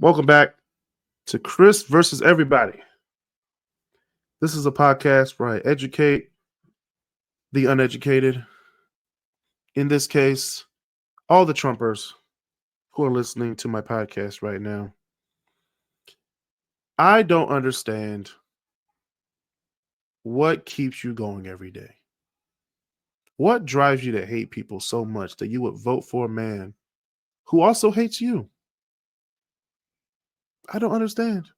Welcome back to Kris versus Everybody. This is a podcast where I educate the uneducated. In this case, all the Trumpers who are listening to my podcast right now. I don't understand what keeps you going every day. What drives you to hate people so much that you would vote for a man who also hates you? I don't understand.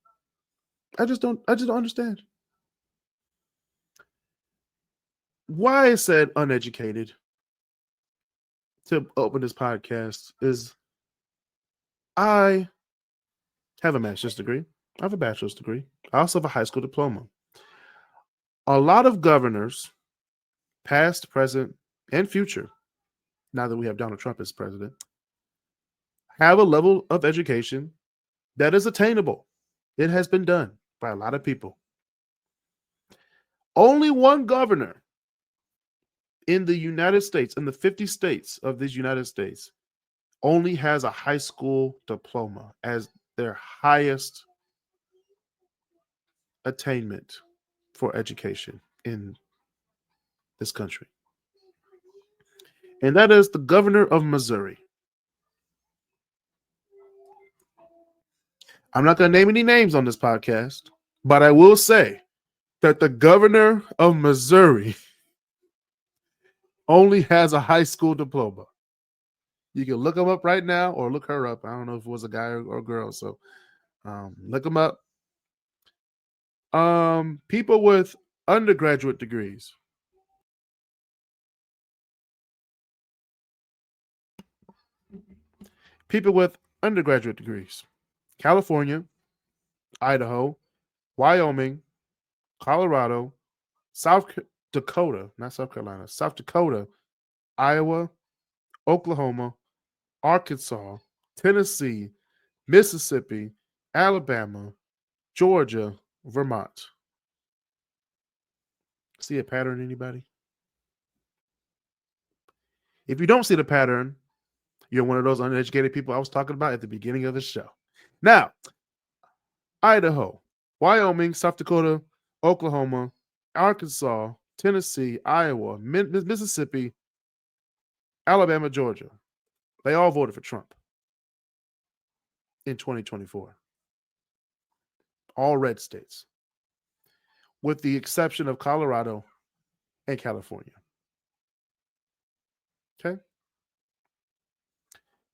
I just don't understand. Why I said uneducated to open this podcast is I have a master's degree. I have a bachelor's degree. I also have a high school diploma. A lot of governors, past, present, and future, now that we have Donald Trump as president, have a level of education that is attainable. It has been done by a lot of people. Only one governor in the United States, in the 50 states of these United States, only has a high school diploma as their highest attainment for education in this country. And that is the governor of Missouri. I'm not going to name any names on this podcast, but I will say that the governor of Missouri only has a high school diploma. You can look him up right now or look her up. I don't know if it was a guy or a girl, so look him up. People with undergraduate degrees. People with undergraduate degrees. California, Idaho, Wyoming, Colorado, South Dakota, not South Carolina, South Dakota, Iowa, Oklahoma, Arkansas, Tennessee, Mississippi, Alabama, Georgia, Vermont. See a pattern, anybody? If you don't see the pattern, you're one of those uneducated people I was talking about at the beginning of the show. Now, Idaho, Wyoming, South Dakota, Oklahoma, Arkansas, Tennessee, Iowa, Mississippi, Alabama, Georgia. They all voted for Trump in 2024. All red states, with the exception of Colorado and California. Okay?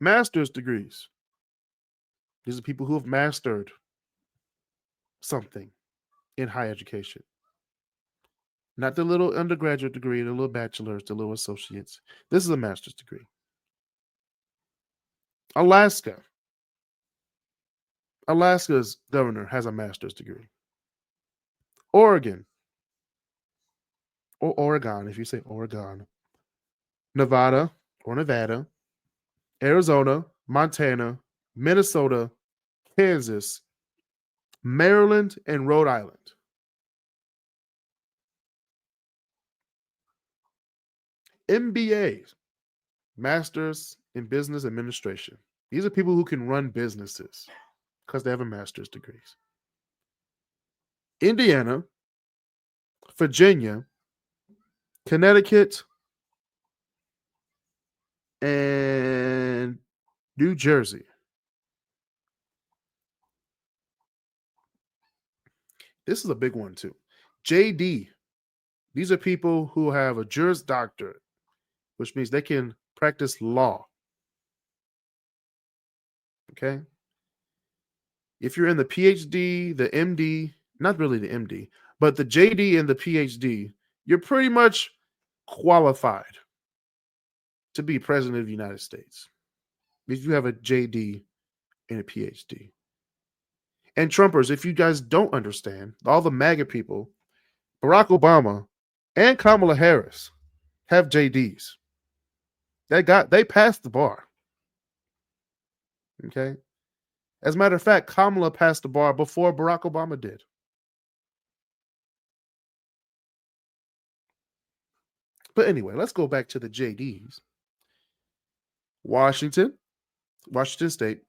Master's degrees. These are people who have mastered something in higher education. Not the little undergraduate degree, the little bachelor's, the little associates. This is a master's degree. Alaska. Alaska's governor has a master's degree. Oregon. Or Oregon, if you say Oregon. Nevada or Nevada. Arizona, Montana, Minnesota, Kansas, Maryland, and Rhode Island. MBAs, Masters in Business Administration. These are people who can run businesses because they have a master's degrees. Indiana, Virginia, Connecticut, and New Jersey. This is a big one too. JD. These are people who have a Juris Doctorate, which means they can practice law. Okay? If you're in the PhD, the MD, not really the MD, but the JD and the PhD, you're pretty much qualified to be president of the United States if you have a JD and a PhD. And Trumpers, if you guys don't understand, all the MAGA people, Barack Obama and Kamala Harris have JDs. They passed the bar. Okay? As a matter of fact, Kamala passed the bar before Barack Obama did. But anyway, let's go back to the JDs. Washington State,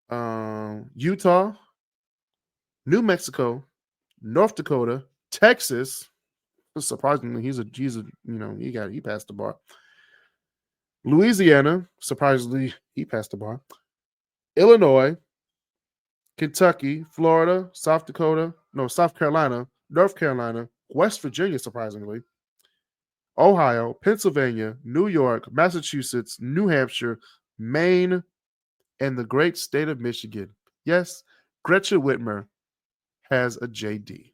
Utah, New Mexico, North Dakota, Texas. Surprisingly, he passed the bar. Louisiana, surprisingly, he passed the bar. Illinois, Kentucky, Florida, South Carolina, North Carolina, West Virginia, surprisingly, Ohio, Pennsylvania, New York, Massachusetts, New Hampshire, Maine, and the great state of Michigan. Yes, Gretchen Whitmer has a JD.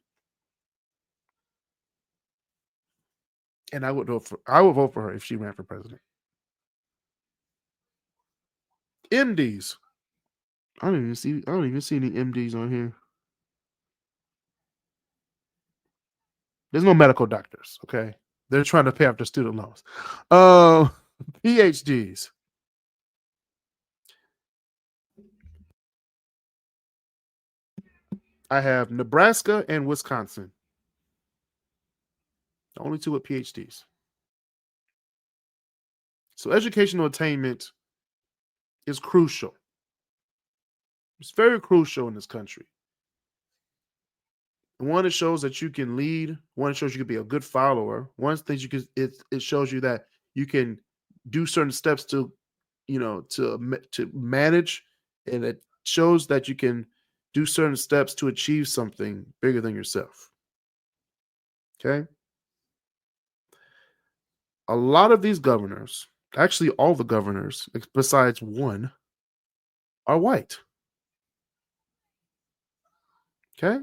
And I would vote for her if she ran for president. MDs. I don't even see any MDs on here. There's no medical doctors, okay? They're trying to pay off their student loans. PhDs. I have Nebraska and Wisconsin. The only two with PhDs. So educational attainment is crucial. It's very crucial in this country. One, it shows that you can lead. One, it shows you can be a good follower. One things you can it shows you that you can do certain steps to manage, and it shows that you can do certain steps to achieve something bigger than yourself. Okay? A lot of these governors, actually all the governors besides one, are white. Okay?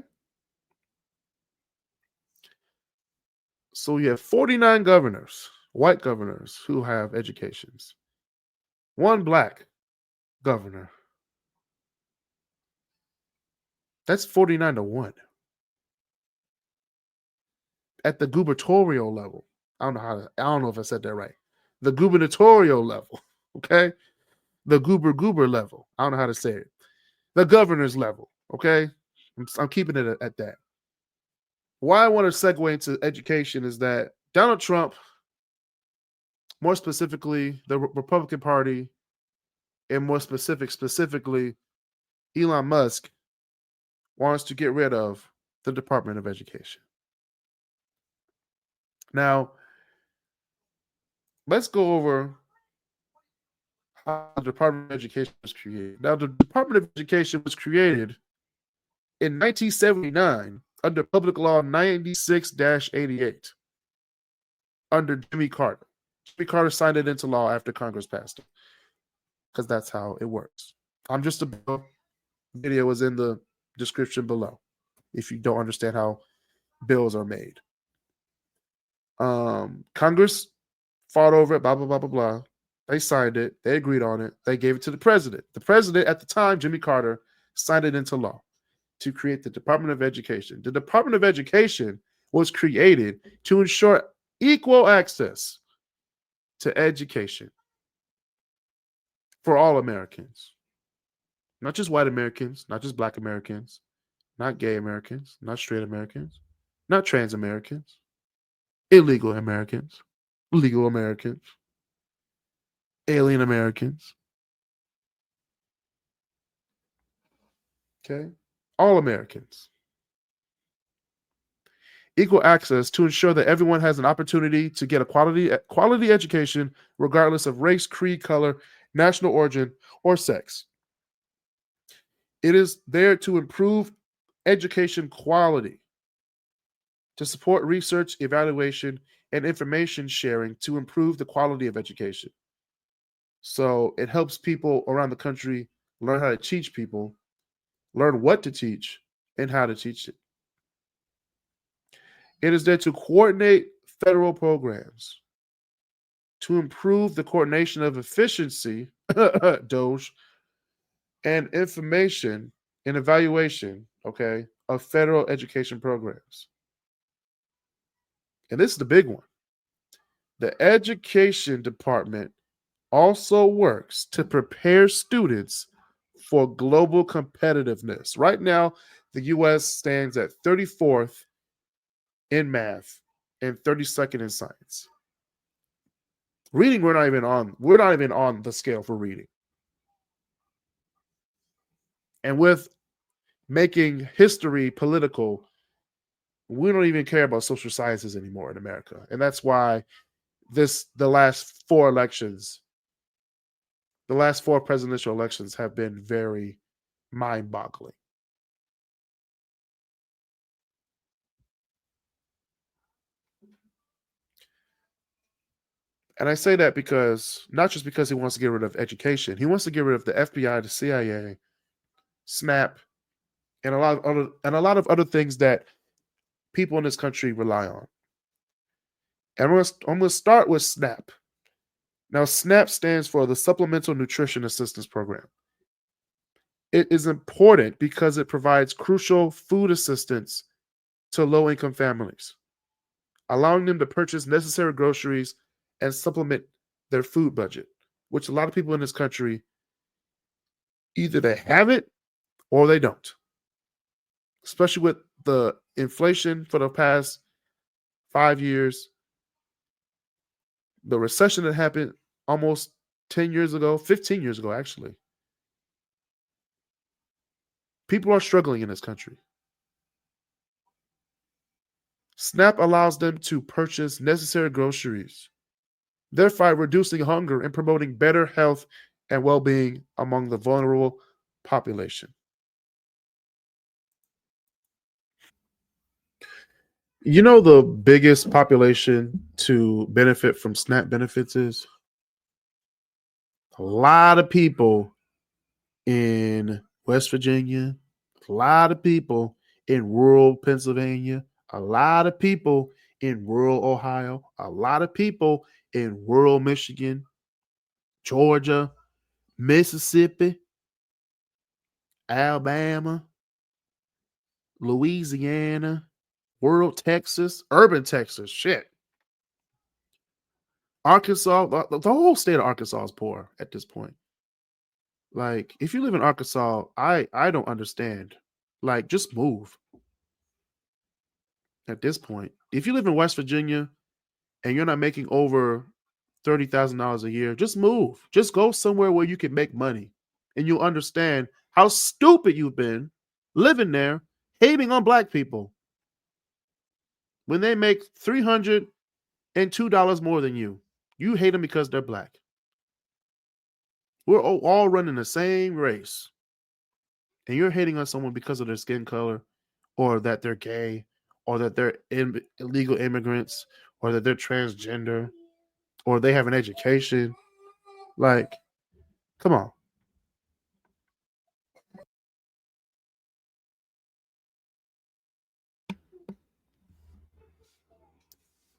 So you have 49 governors, white governors, who have educations. One black governor. That's 49-1. At the gubernatorial level. I don't know if I said that right. The gubernatorial level. Okay? The goober level. I don't know how to say it. The governor's level. Okay? I'm keeping it at that. Why I want to segue into education is that Donald Trump, more specifically the Republican Party, and more specifically Elon Musk, wants to get rid of the Department of Education. Now, let's go over how the Department of Education was created. Now, the Department of Education was created in 1979 under Public Law 96-88 under Jimmy Carter. Jimmy Carter signed it into law after Congress passed it, because that's how it works. I'm just a video is in the description below if you don't understand how bills are made. Congress fought over it, blah, blah, blah, blah, blah. They signed it. They agreed on it. They gave it to the president. The president at the time, Jimmy Carter, signed it into law to create the Department of Education. The Department of Education was created to ensure equal access to education for all Americans. Not just white Americans, not just black Americans, not gay Americans, not straight Americans, not trans Americans, illegal Americans, legal Americans, alien Americans. Okay? All Americans. Equal access to ensure that everyone has an opportunity to get a quality education regardless of race, creed, color, national origin, or sex. It is there to improve education quality, to support research, evaluation, and information sharing to improve the quality of education. So it helps people around the country learn how to teach people, learn what to teach, and how to teach it. It is there to coordinate federal programs, to improve the coordination of efficiency, Doge, and information and evaluation, okay, of federal education programs. And this is the big one. The education department also works to prepare students for global competitiveness. Right now, the U.S. stands at 34th in math and 32nd in science. Reading, we're not even on the scale for reading. And with making history political, we don't even care about social sciences anymore in America. And that's why the last four elections, the last four presidential elections have been very mind-boggling. And I say that because not just because he wants to get rid of education, he wants to get rid of the FBI, the CIA, SNAP, and a lot of other things that people in this country rely on. And I'm going to start with SNAP. Now, SNAP stands for the Supplemental Nutrition Assistance Program. It is important because it provides crucial food assistance to low income families, allowing them to purchase necessary groceries and supplement their food budget, which a lot of people in this country either they have it or they don't, especially with the inflation for the past 5 years, the recession that happened almost 10 years ago, 15 years ago, actually. People are struggling in this country. SNAP allows them to purchase necessary groceries, thereby reducing hunger and promoting better health and well being among the vulnerable population. You know, the biggest population to benefit from SNAP benefits is a lot of people in West Virginia, a lot of people in rural Pennsylvania, a lot of people in rural Ohio, a lot of people in rural Michigan, Georgia, Mississippi, Alabama, Louisiana, rural Texas, urban Texas, shit. Arkansas, the whole state of Arkansas is poor at this point. Like, if you live in Arkansas, I don't understand. Like, just move at this point. If you live in West Virginia and you're not making over $30,000 a year, just move. Just go somewhere where you can make money, and you'll understand how stupid you've been living there, hating on black people when they make $302 more than you. You hate them because they're black. We're all running the same race, and you're hating on someone because of their skin color, or that they're gay, or that they're illegal immigrants, or that they're transgender, or they have an education. Like, come on.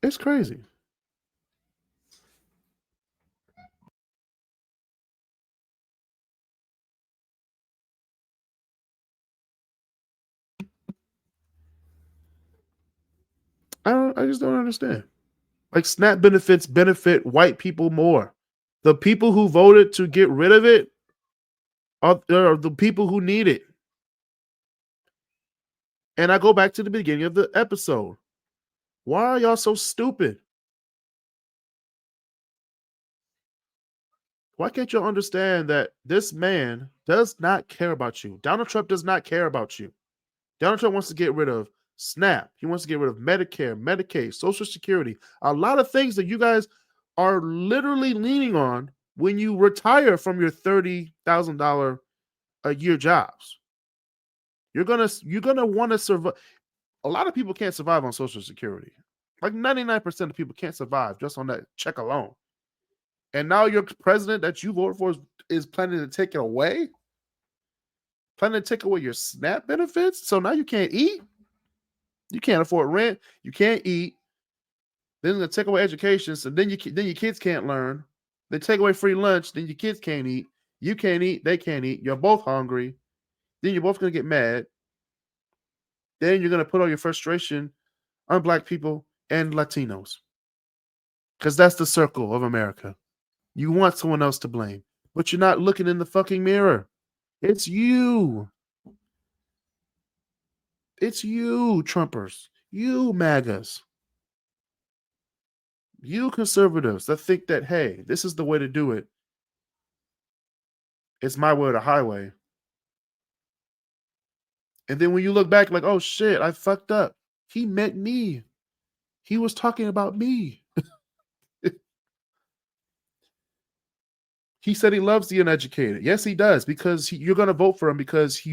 It's crazy. I just don't understand. Like, SNAP benefits benefit white people more. The people who voted to get rid of it are the people who need it. And I go back to the beginning of the episode. Why are y'all so stupid? Why can't you understand that this man does not care about you? Donald Trump does not care about you. Donald Trump wants to get rid of SNAP. He wants to get rid of Medicare, Medicaid, Social Security, a lot of things that you guys are literally leaning on when you retire from your $30,000 a year jobs. You're gonna want to survive. A lot of people can't survive on Social Security. Like 99% of people can't survive just on that check alone. And now your president that you voted for is planning to take it away, planning to take away your SNAP benefits. So now you can't eat, you can't afford rent, you can't eat. Then they take away education, so then your kids can't learn. They take away free lunch, then your kids can't eat. You can't eat, they can't eat. You're both hungry. Then you're both gonna get mad. Then you're gonna put all your frustration on black people and Latinos, because that's the circle of America. You want someone else to blame, but you're not looking in the fucking mirror. It's you. It's you, Trumpers. You, MAGAs. You, conservatives that think that, hey, this is the way to do it. It's my way or the highway. And then when you look back, like, oh shit, I fucked up. He meant me. He was talking about me. He said he loves the uneducated. Yes, he does, because you're going to vote for him because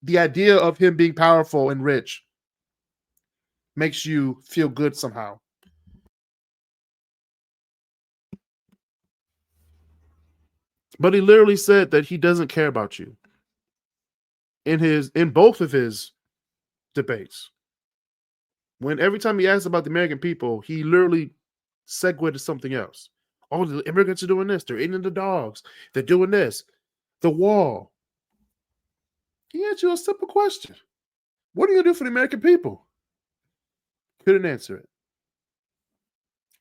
the idea of him being powerful and rich makes you feel good somehow. But he literally said that he doesn't care about you in both of his debates. When every time he asked about the American people, he literally segued to something else. Oh, the immigrants are doing this. They're eating the dogs. They're doing this. The wall. He asked you a simple question. What are you going to do for the American people? Couldn't answer it.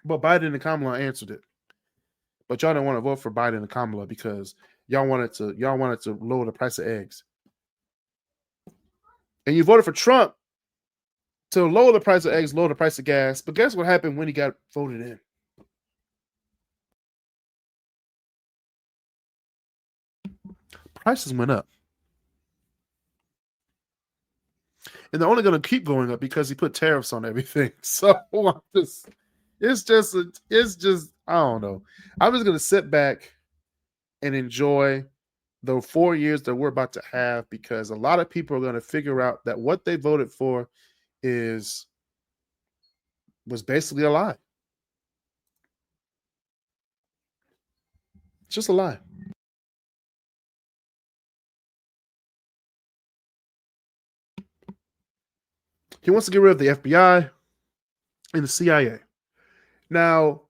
But Biden and Kamala answered it. But y'all didn't want to vote for Biden and Kamala because y'all wanted to lower the price of eggs. And you voted for Trump to lower the price of eggs, lower the price of gas. But guess what happened when he got voted in? Prices went up. And they're only going to keep going up because he put tariffs on everything. So it's just, I don't know. I'm just going to sit back and enjoy the 4 years that we're about to have, because a lot of people are going to figure out that what they voted for was basically a lie. It's just a lie. He wants to get rid of the FBI and the CIA. Now,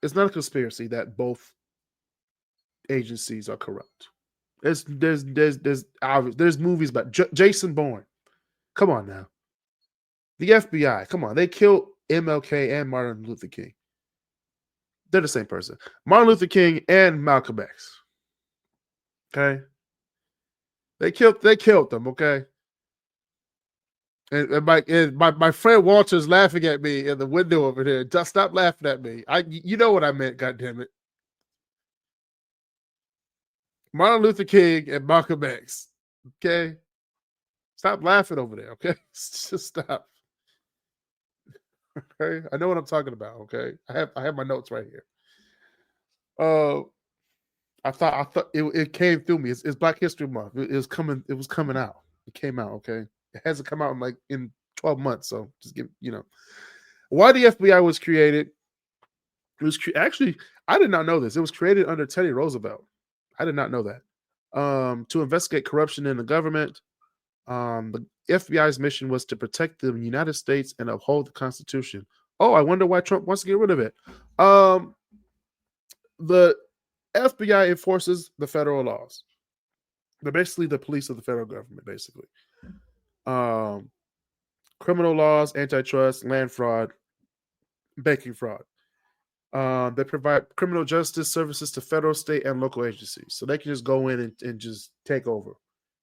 it's not a conspiracy that both agencies are corrupt. There's movies about Jason Bourne. Come on now. The FBI, come on. They killed MLK and Martin Luther King. They're the same person. Martin Luther King and Malcolm X. Okay? They killed them, okay? And my friend Walter's laughing at me in the window over there. Just stop laughing at me. You know what I meant, goddammit. Martin Luther King and Malcolm X. Okay? Stop laughing over there, okay? Just stop. Okay? I know what I'm talking about, okay? I have my notes right here. I thought it came through me. It's Black History Month. It was coming out. It came out, okay? It hasn't come out in 12 months, so just give, why the FBI was created. It was actually, I did not know this. It was created under Teddy Roosevelt. I did not know that. To investigate corruption in the government. The FBI's mission was to protect the United States and uphold the Constitution. Oh, I wonder why Trump wants to get rid of it. The FBI enforces the federal laws. They're basically the police of the federal government, basically. Criminal laws, antitrust, land fraud, banking fraud. They provide criminal justice services to federal, state, and local agencies. So they can just go in and just take over.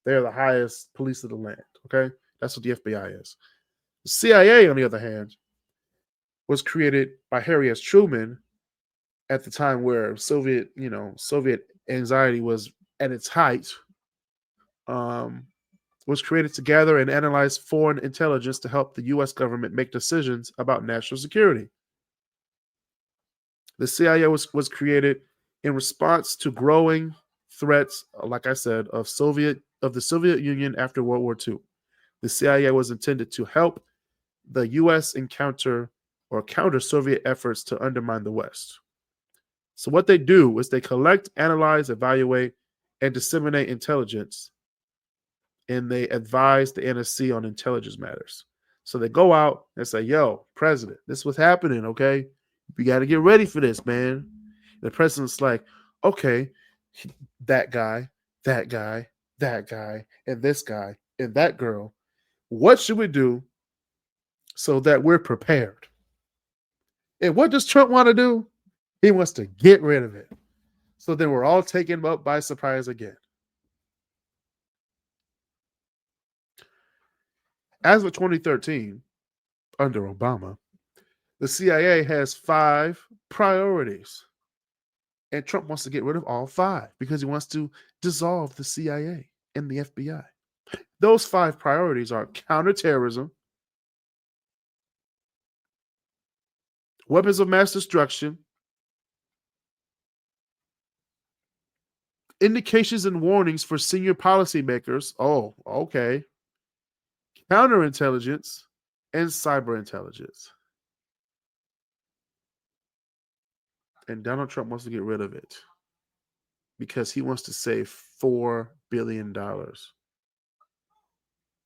They're the highest police of the land. Okay? That's what the FBI is. The CIA, on the other hand, was created by Harry S. Truman at the time where Soviet anxiety was at its height. Was created to gather and analyze foreign intelligence to help the U.S. government make decisions about national security. The CIA was created in response to growing threats, like I said, of the Soviet Union after World War II. The CIA was intended to help the U.S. counter Soviet efforts to undermine the West. So what they do is they collect, analyze, evaluate, and disseminate intelligence, and they advise the NSC on intelligence matters. So they go out and say, yo, president, this is what's happening, okay? We got to get ready for this, man. The president's like, okay, that guy, and this guy, and that girl. What should we do so that we're prepared? And what does Trump want to do? He wants to get rid of it. So then we're all taken up by surprise again. As of 2013, under Obama, the CIA has 5 priorities. And Trump wants to get rid of all 5 because he wants to dissolve the CIA and the FBI. Those 5 priorities are counterterrorism, weapons of mass destruction, indications and warnings for senior policymakers. Oh, okay. Counterintelligence and cyber intelligence. And Donald Trump wants to get rid of it because he wants to save $4 billion.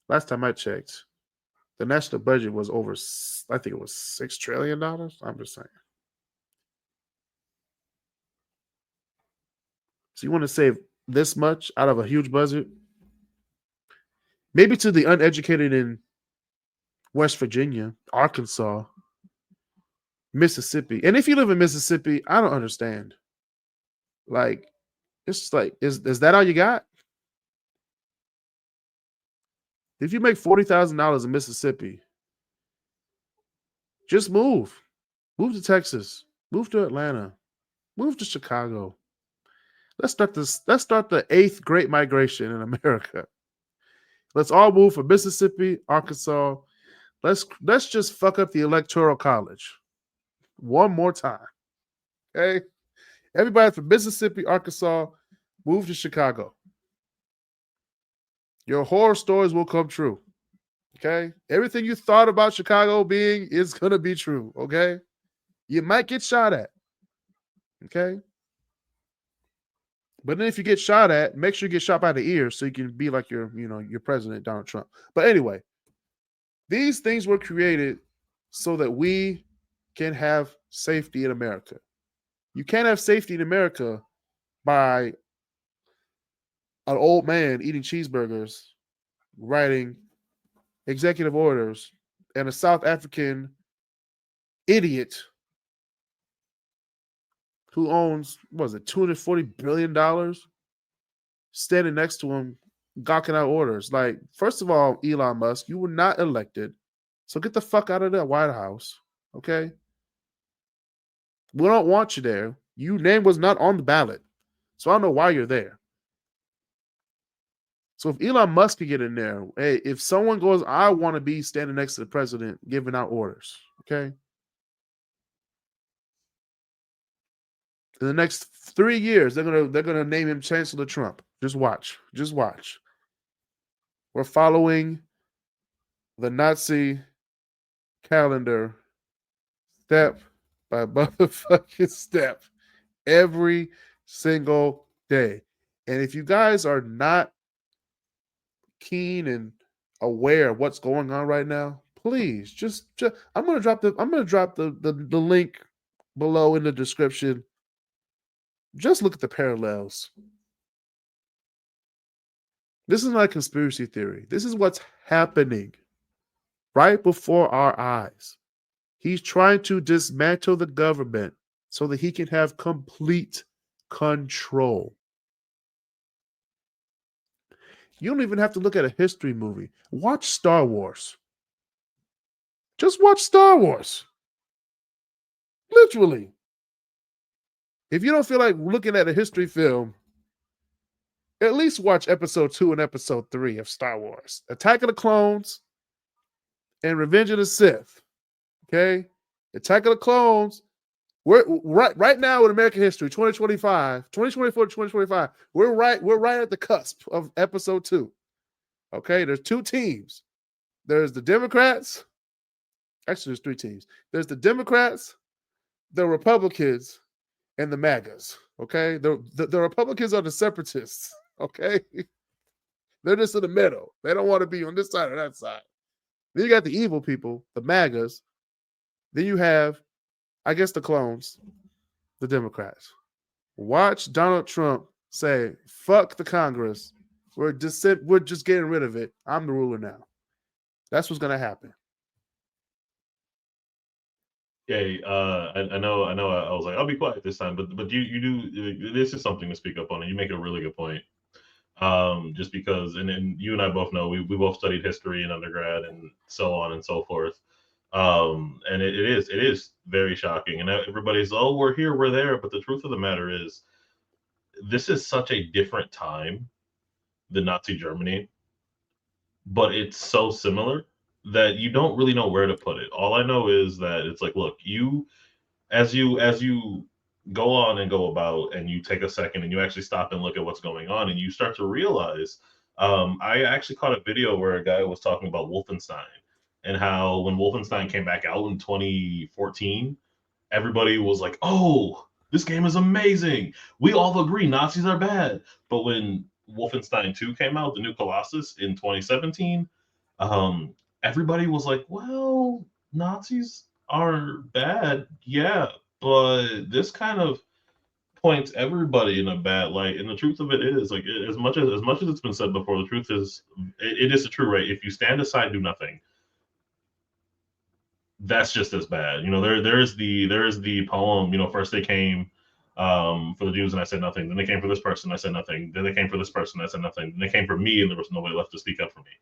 Last time I checked, the national budget was over, I think it was $6 trillion. I'm just saying. So you want to save this much out of a huge budget? Maybe to the uneducated in West Virginia, Arkansas, Mississippi. And if you live in Mississippi, I don't understand. Like, it's like, is that all you got? If you make $40,000 in Mississippi, just move. Move to Texas. Move to Atlanta. Move to Chicago. Let's start the 8th Great Migration in America. Let's all move from Mississippi, Arkansas. Let's just fuck up the Electoral College one more time. Okay? Everybody from Mississippi, Arkansas, move to Chicago. Your horror stories will come true. Okay? Everything you thought about Chicago being is going to be true. Okay? You might get shot at. Okay? But then if you get shot at, make sure you get shot by the ear so you can be like your president, Donald Trump. But anyway, these things were created so that we can have safety in America. You can't have safety in America by an old man eating cheeseburgers, writing executive orders, and a South African idiot who owns, what was it, $240 billion, standing next to him, gawking out orders. Like, first of all, Elon Musk, you were not elected, so get the fuck out of that White House, okay? We don't want you there. Your name was not on the ballot, so I don't know why you're there. So if Elon Musk could get in there, hey, if someone goes, I want to be standing next to the president giving out orders, okay? In the next 3 years, they're gonna name him Chancellor Trump. Just watch. Just watch. We're following the Nazi calendar step by motherfucking step every single day. And if you guys are not keen and aware of what's going on right now, please just I'm gonna drop the link below in the description. Just look at the parallels. This is not a conspiracy theory. This is what's happening right before our eyes. He's trying to dismantle the government so that he can have complete control. You don't even have to look at a history movie. Watch Star Wars. Just watch Star Wars. Literally. If you don't feel like looking at a history film, at least watch episode 2 and episode 3 of Star Wars. Attack of the Clones and Revenge of the Sith. Okay? Attack of the Clones. We're right now in American history, 2024 to 2025. We're right at the cusp of episode 2. Okay? There's 2 teams. There's the Democrats. Actually, there's 3 teams. There's the Democrats, the Republicans, and the MAGAs. Okay? The Republicans are the separatists. Okay? They're just in the middle. They don't want to be on this side or that side. Then you got the evil people, the MAGAs. Then you have, I guess, the clones, the Democrats. Watch Donald Trump say, fuck the Congress. We're just getting rid of it. I'm the ruler now. That's what's going to happen. Okay, I know. I was like, I'll be quiet this time, but you do. This is something to speak up on, and you make a really good point. Just because, and you and I both know we both studied history in undergrad and so on and so forth. And it is very shocking. And everybody's, oh, we're here, we're there. But the truth of the matter is, this is such a different time than Nazi Germany, but it's so similar that you don't really know where to put it. All I know is that it's like, look, as you go on and go about, and you take a second and you actually stop and look at what's going on, and you start to realize, I actually caught a video where a guy was talking about Wolfenstein, and how when Wolfenstein came back out in 2014, everybody was like, oh, this game is amazing, we all agree Nazis are bad. But when Wolfenstein 2 came out, the new Colossus, in 2017, um, everybody was like, well, Nazis are bad, yeah, but this kind of points everybody in a bad light. And the truth of it is, like, as much as it's been said before, the truth is, it is the true, right? If you stand aside, do nothing, that's just as bad. There is the poem. First they came for the Jews, and I said nothing. Then they came for this person, I said nothing. Then they came for this person, I said nothing. Then they came for me, and there was nobody left to speak up for me,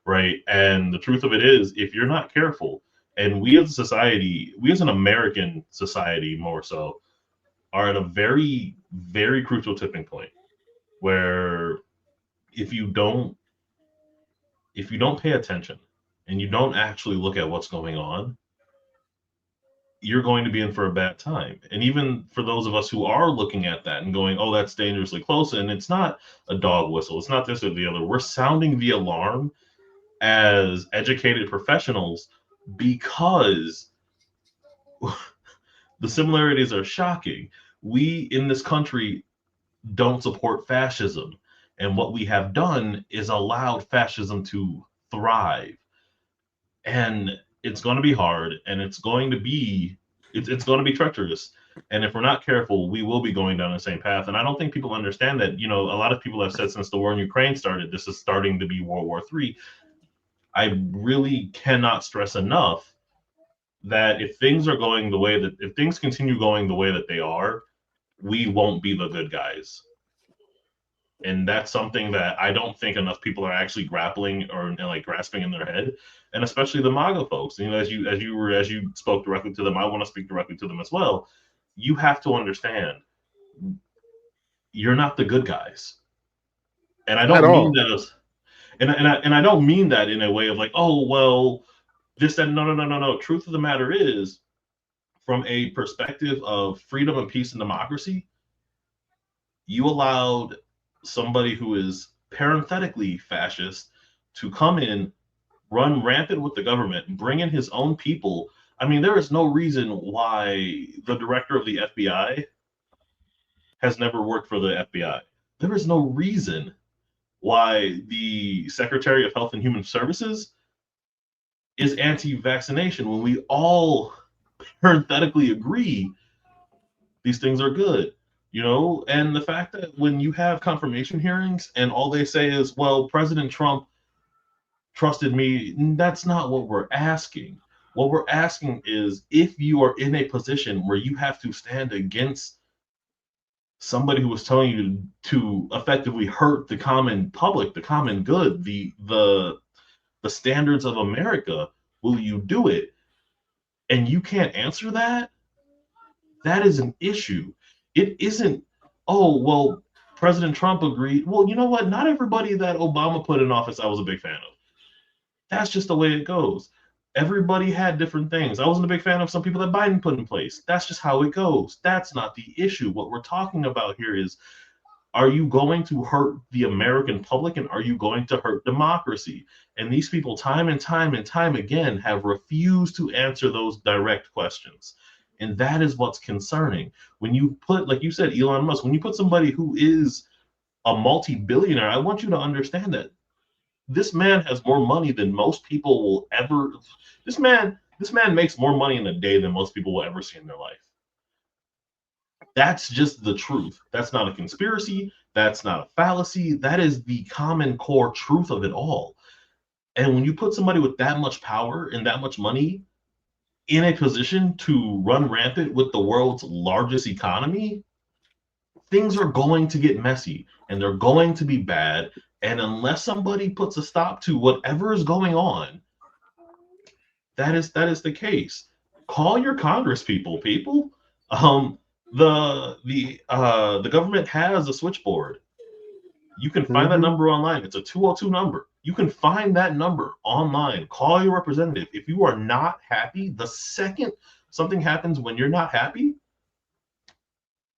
right? And the truth of it is, if you're not careful, and we as a society, we as an American society more so, are at a very, very crucial tipping point where if you don't pay attention and you don't actually look at what's going on, you're going to be in for a bad time. And even for those of us who are looking at that and going, oh, that's dangerously close, and it's not a dog whistle, it's not this or the other, we're sounding the alarm as educated professionals, because the similarities are shocking. We in this country don't support fascism, and what we have done is allowed fascism to thrive. And it's going to be hard, and it's going to be treacherous. And if we're not careful, we will be going down the same path. And I don't think people understand that. A lot of people have said since the war in Ukraine started, this is starting to be World War III. I really cannot stress enough that if things continue going the way that they are, we won't be the good guys. And that's something that I don't think enough people are actually grappling or like grasping in their head, and especially the MAGA folks. As you spoke directly to them, I want to speak directly to them as well. You have to understand, you're not the good guys, and I At don't mean all. that as, and I don't mean that in a way of like, oh well, this that. No, no, no, no, no. Truth of the matter is, from a perspective of freedom and peace and democracy, you allowed somebody who is parenthetically fascist to come in, run rampant with the government, bring in his own people. I mean, there is no reason why the director of the FBI has never worked for the FBI. There is no reason why the Secretary of Health and Human Services is anti-vaccination, when we all parenthetically agree these things are good. And the fact that when you have confirmation hearings and all they say is, well, President Trump trusted me, that's not what we're asking. What we're asking is, if you are in a position where you have to stand against somebody who was telling you to effectively hurt the common public, the common good, the standards of America, will you do it? And you can't answer that. That is an issue. It isn't, oh, well, President Trump agreed. Well, you know what? Not everybody that Obama put in office I was a big fan of. That's just the way it goes. Everybody had different things. I wasn't a big fan of some people that Biden put in place. That's just how it goes. That's not the issue. What we're talking about here is, are you going to hurt the American public, and are you going to hurt democracy? And these people, time and time and time again, have refused to answer those direct questions. And that is what's concerning. When you put, like you said, Elon Musk, when you put somebody who is a multi-billionaire, I want you to understand that this man has more money than most people will ever. This man makes more money in a day than most people will ever see in their life. That's just the truth. That's not a conspiracy. That's not a fallacy. That is the common core truth of it all. And when you put somebody with that much power and that much money in a position to run rampant with the world's largest economy, things are going to get messy, and they're going to be bad. And unless somebody puts a stop to whatever is going on, that is the case. Call your Congress people. The government has a switchboard. You can find that number online. It's a 202 number. You can find that number online. Call your representative. If you are not happy, the second something happens when you're not happy,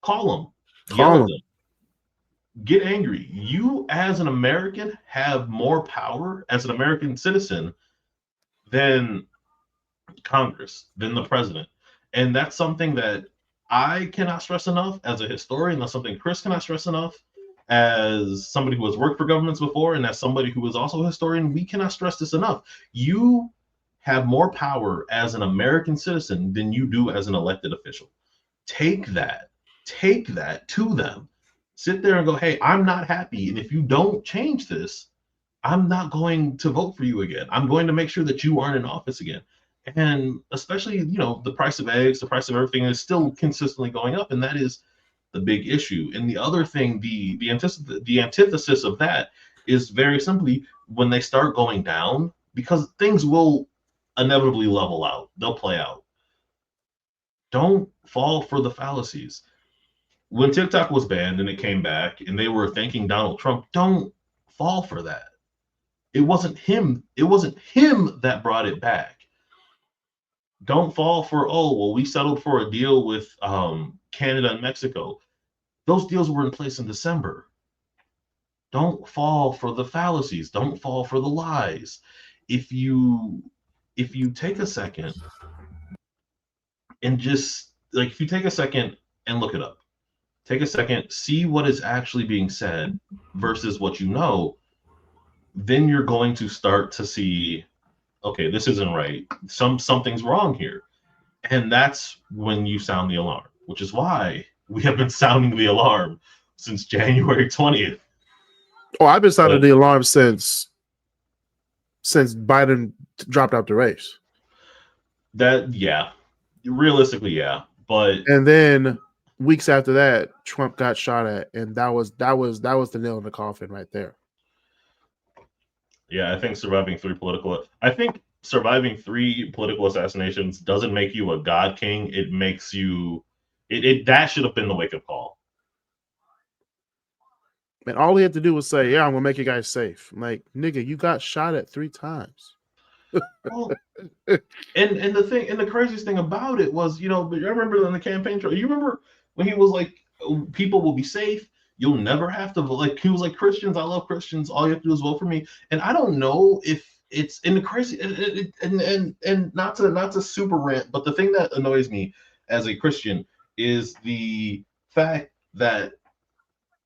call them. Yell at them. Get angry. You, as an American, have more power as an American citizen than Congress, than the president. And that's something that I cannot stress enough as a historian. That's something Kris cannot stress enough as somebody who has worked for governments before, and as somebody who is also a historian. We cannot stress this enough. You have more power as an American citizen than you do as an elected official. Take that to them. Sit there and go, hey, I'm not happy. And if you don't change this, I'm not going to vote for you again. I'm going to make sure that you aren't in office again. And especially, the price of eggs, the price of everything is still consistently going up. And that is the big issue. And the other thing, the antithesis of that is very simply when they start going down, because things will inevitably level out. They'll play out. Don't fall for the fallacies. When TikTok was banned and it came back and they were thanking Donald Trump, don't fall for that. It wasn't him. It wasn't him that brought it back. Don't fall for, we settled for a deal with Canada and Mexico. Those deals were in place in December. Don't fall for the fallacies. Don't fall for the lies. If you take a second and if you take a second and look it up, take a second, see what is actually being said versus what you know, then you're going to start to see, okay, this isn't right. Something's wrong here. And that's when you sound the alarm, which is why we have been sounding the alarm since January 20th. Oh, I've been sounding the alarm since Biden dropped out the race. Realistically, yeah. And then weeks after that, Trump got shot at, and that was the nail in the coffin right there. Yeah, I think surviving three political assassinations doesn't make you a god king. It makes you that should have been the wake-up call. And all he had to do was say, yeah, I'm gonna make you guys safe. I'm like, nigga, you got shot at 3 times. Well, and the craziest thing about it was, I remember in the campaign trail, you remember when he was like, people will be safe. You'll never have to vote. He was like, Christians, I love Christians. All you have to do is vote for me. And I don't know if it's in the crazy and not to super rant, but the thing that annoys me as a Christian is the fact that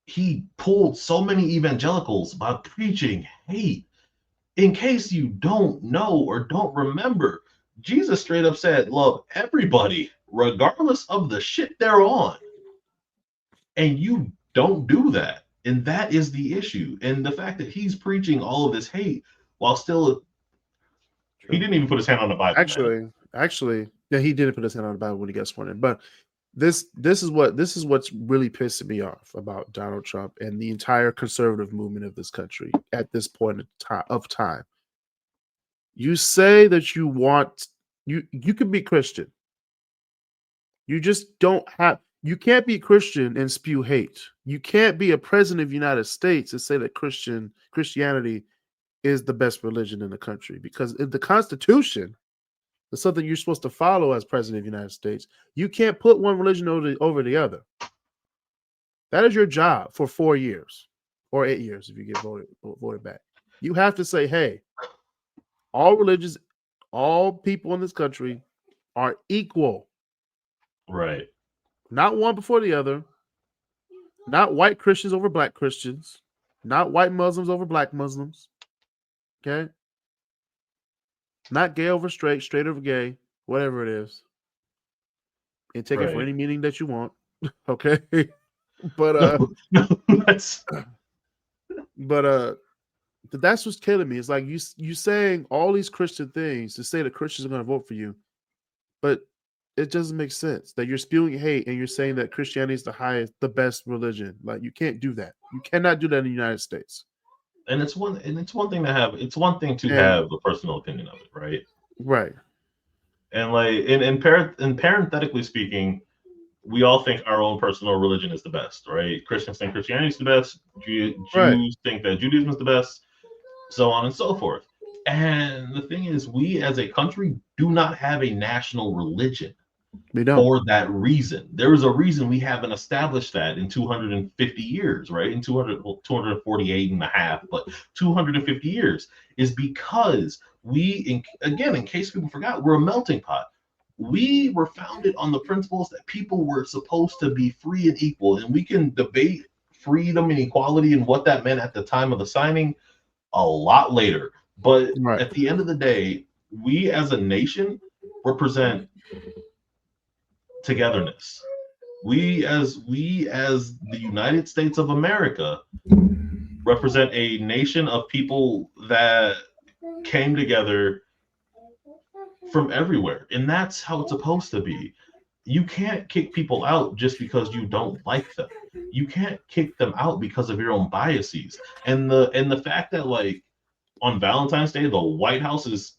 he pulled so many evangelicals by preaching hate. In case you don't know or don't remember, Jesus straight up said, love everybody, regardless of the shit they're on. And you don't do that. And that is the issue. And the fact that he's preaching all of this hate while still, he didn't even put his hand on the Bible. Actually, yeah, he didn't put his hand on the Bible when he got sworn in. But this is what's really pissing me off about Donald Trump and the entire conservative movement of this country at this point of time. You say that you want you can be Christian. You just don't have. You can't be Christian and spew hate. You can't be a president of the United States and say that Christianity is the best religion in the country, because in the Constitution, it's something you're supposed to follow as president of the United States. You can't put one religion over the other. That is your job for 4 years or 8 years if you get voted back. You have to say, hey, all religions, all people in this country are equal. Right. Not one before the other. Not white Christians over black Christians. Not white Muslims over black Muslims. Okay? Not gay over straight, straight over gay, whatever it is. And take it for any meaning that you want. Okay? But that's what's killing me. It's like you saying all these Christian things to say that Christians are going to vote for you, but it doesn't make sense that you're spewing hate and you're saying that Christianity is the best religion. Like, you can't do that. You cannot do that in the United States. And it's one thing to have a personal opinion of it, right? Right. And like, and parenthetically speaking, we all think our own personal religion is the best, right? Christians think Christianity is the best. Right. Jews think that Judaism is the best, so on and so forth. And the thing is, we as a country do not have a national religion We don't. for that reason. There is a reason we haven't established that in 250 years, right? In 248 and a half, but 250 years is because again, in case people forgot, we're a melting pot. We were founded on the principles that people were supposed to be free and equal, and we can debate freedom and equality and what that meant at the time of the signing a lot later. But Right. at the end of the day, we as a nation represent togetherness. We as the United States of America represent a nation of people that came together from everywhere, and that's how it's supposed to be. You can't kick people out just because you don't like them. You can't kick them out because of your own biases. And the fact that, like, on Valentine's Day, the White House's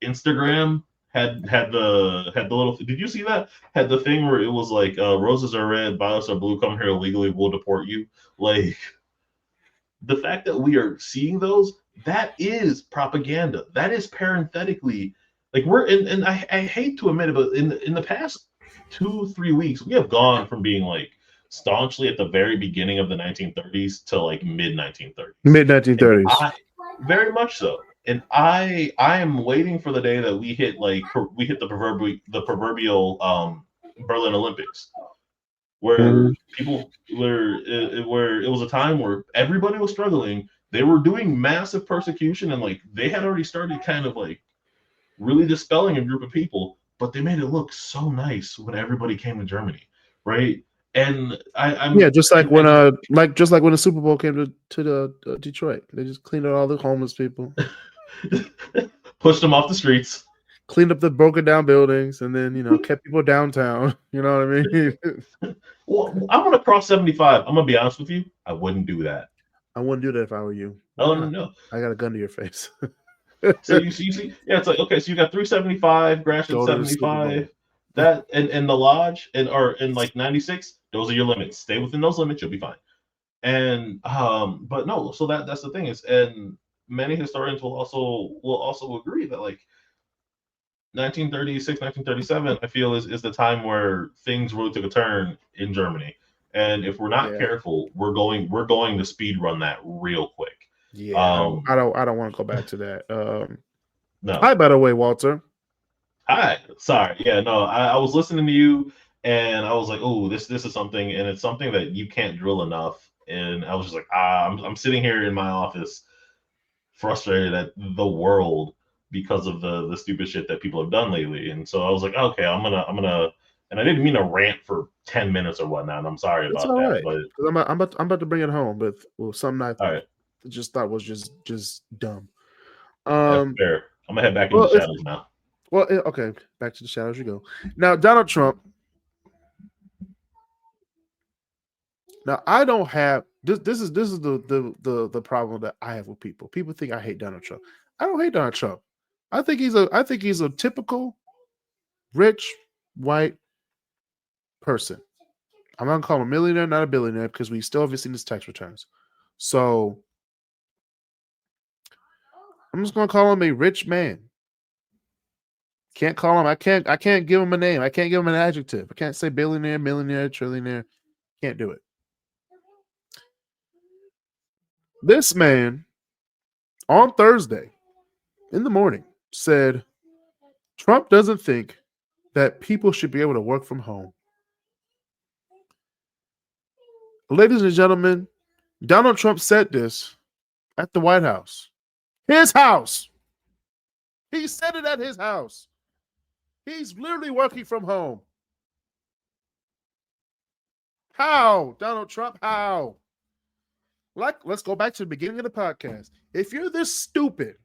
Instagram had the little, did you see that? Had the thing where it was like, roses are red, violets are blue, come here illegally, we'll deport you. Like, the fact that we are seeing those, that is propaganda. That is parenthetically, like, we're in, and I hate to admit it, but in the past 2-3 weeks, we have gone from being like staunchly at the very beginning of the 1930s to like mid 1930s. Mid 1930s. Very much so. And I am waiting for the day that we hit the proverbial Berlin Olympics, where where it was a time where everybody was struggling. They were doing massive persecution, and like they had already started kind of like really dispelling a group of people, but they made it look so nice when everybody came to Germany, right? And I'm just like when the Super Bowl came to the Detroit, they just cleaned out all the homeless people, pushed them off the streets, cleaned up the broken down buildings, and then kept people downtown. You know what I mean? Well, I'm gonna cross 75. I'm gonna be honest with you, I wouldn't do that. I wouldn't do that if I were you. Oh no! I got a gun to your face. So you see, yeah, it's like, okay, so you got 375, Gratiot 75, that and the lodge and like 96. Those are your limits. Stay within those limits, you'll be fine. And but no, so that's the thing is, and many historians will also agree that like 1936, 1937, I feel is the time where things really took a turn in Germany. And if we're not careful, we're going to speed run that real quick. Yeah, I don't want to go back to that. No. Hi, by the way, Walter. Hi. Sorry. Yeah, no, I was listening to you and I was like, oh, this is something, and it's something that you can't drill enough. And I was just like, I'm sitting here in my office frustrated at the world because of the stupid shit that people have done lately. And so I was like, okay, I'm gonna, and I didn't mean to rant for 10 minutes or whatnot. And I'm sorry about that. Right. But I'm about to bring it home with something I just thought was just dumb. That's fair. I'm gonna head back into the shadows now. Well, okay, back to the shadows you go. Now, Donald Trump. Now, I don't have this. This is the problem that I have with people. People think I hate Donald Trump. I don't hate Donald Trump. I think he's a typical rich white person. I'm not gonna call him a millionaire, not a billionaire, because we still haven't seen his tax returns. So I'm just gonna call him a rich man. Can't call him. I can't give him a name. I can't give him an adjective. I can't say billionaire, millionaire, trillionaire. Can't do it. This man on Thursday in the morning said Trump doesn't think that people should be able to work from home. Ladies and gentlemen, Donald Trump said this at the White House. His house. He said it at his house. He's literally working from home. How, Donald Trump? How? Let's go back to the beginning of the podcast. If you're this stupid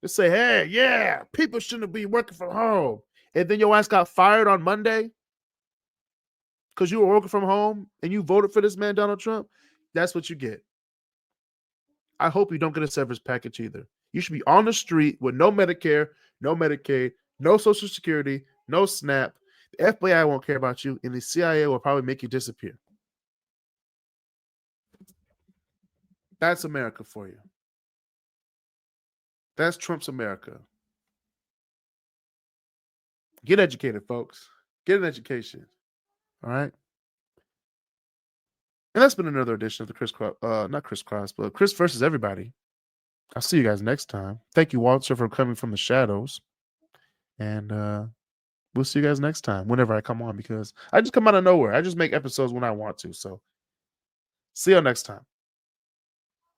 to say, hey, yeah, people shouldn't be working from home, and then your ass got fired on Monday because you were working from home and you voted for this man, Donald Trump, that's what you get. I hope you don't get a severance package either. You should be on the street with no Medicare, no Medicaid, No Social Security, no SNAP. The FBI won't care about you, and the CIA will probably make you disappear. That's America for you. That's Trump's America. Get educated, folks. Get an education. All right. And that's been another edition of the not Chris Cross, but Chris versus everybody. I'll see you guys next time. Thank you, Walter, for coming from the shadows. And we'll see you guys next time, whenever I come on, because I just come out of nowhere. I just make episodes when I want to. So see you next time.